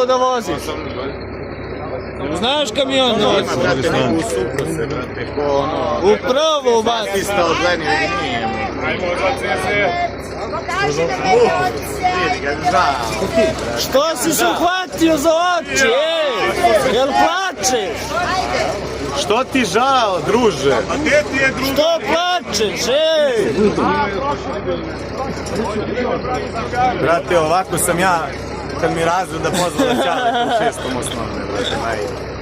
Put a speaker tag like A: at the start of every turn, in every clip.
A: dozvolu da voziš? Znaš kamion da voziš?
B: Brate, nego u suprose, brate, ko ono...
A: Upravo, bati.
B: Isto od Leni nije.
C: Ajmo za CZ.
A: Što si se uhvatio za oči, ej? Jel plačeš?
B: Što ti žao, druže?
C: A gdje ti je druga?
A: Što plačeš, ej?
B: Brate, ovako sam ja, kad mi razred da pozvala Ćale u 6. osnovne, brate, najde.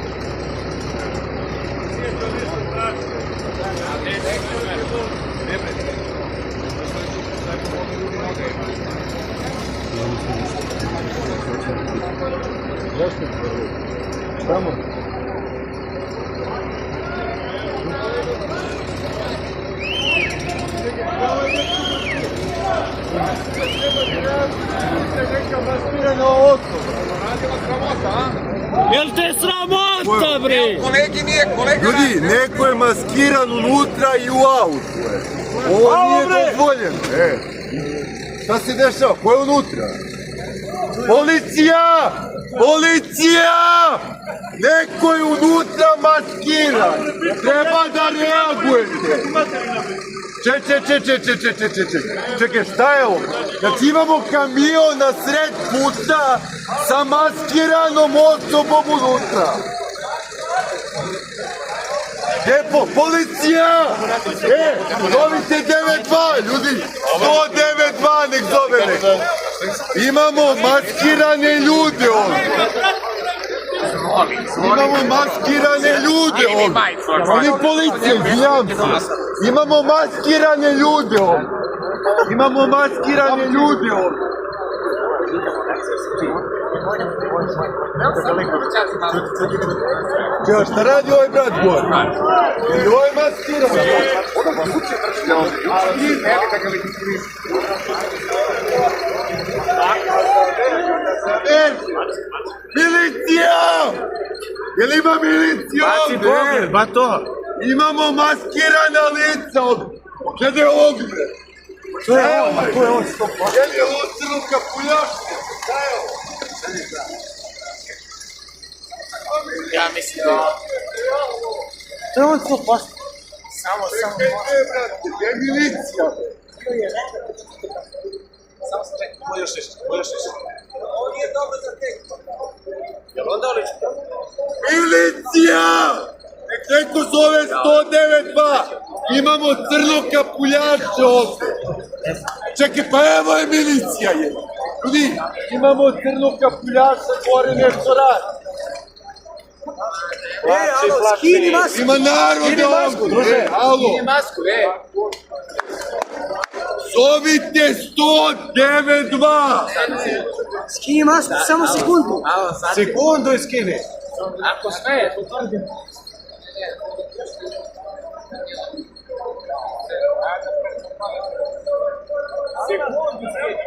D: Tamo.
A: Jel te sramota, bre?
D: Ljudi, neko je maskiran unutra i u autu. Ovo nije dozvoljeno. Šta se dešava? Ko je unutra? Policija! Policija! Neko je unutra maskiran. Treba da reagujete. Čekaj, šta je ovo? Znači imamo kamion na sred puta sa maskiranom osobom unutra. Depo, policija! Zovite 9-2, ljudi! 109-2, nek zove nek! Imamo maskirane ljude ovdje! Imamo maskirane ljude ovdje! Oni policije, izvinjam se! Imamo maskirane ljude ovdje! Imamo maskirane ljude ovdje! Čeo, šta radi ovaj brat gore? I ovo je maskiran. Milicija! Jel ima milicija ovdje?
B: Ba to!
D: Imamo maskirana lica ovdje. Gledaj ovdje. Što je ovo? Ko je ovo? Jel je ovo crno kapuljaške? Šta je ovo?
B: Ja mislim da...
A: To je on to posto.
B: Samo...
D: Gdje je milicija?
B: Samo se čekaj, ko još nešto? Ovo nije dobro za tek. Jel onda oliče?
D: Milicija! Nek neko zove 109-2. Imamo crno kapuljače ovdje. Čekaj, pa evo je milicija je. Ljudi, imamo crno kapuljača gore nešto radi.
A: Alo, skini masku.
D: Ima narode ovdje. Alo.
A: Skini masku,
D: Zovite 109-2.
A: Skini masku, samo sekundu.
D: Sekundu je skini.
A: Ako sve,
D: Sekundu skini.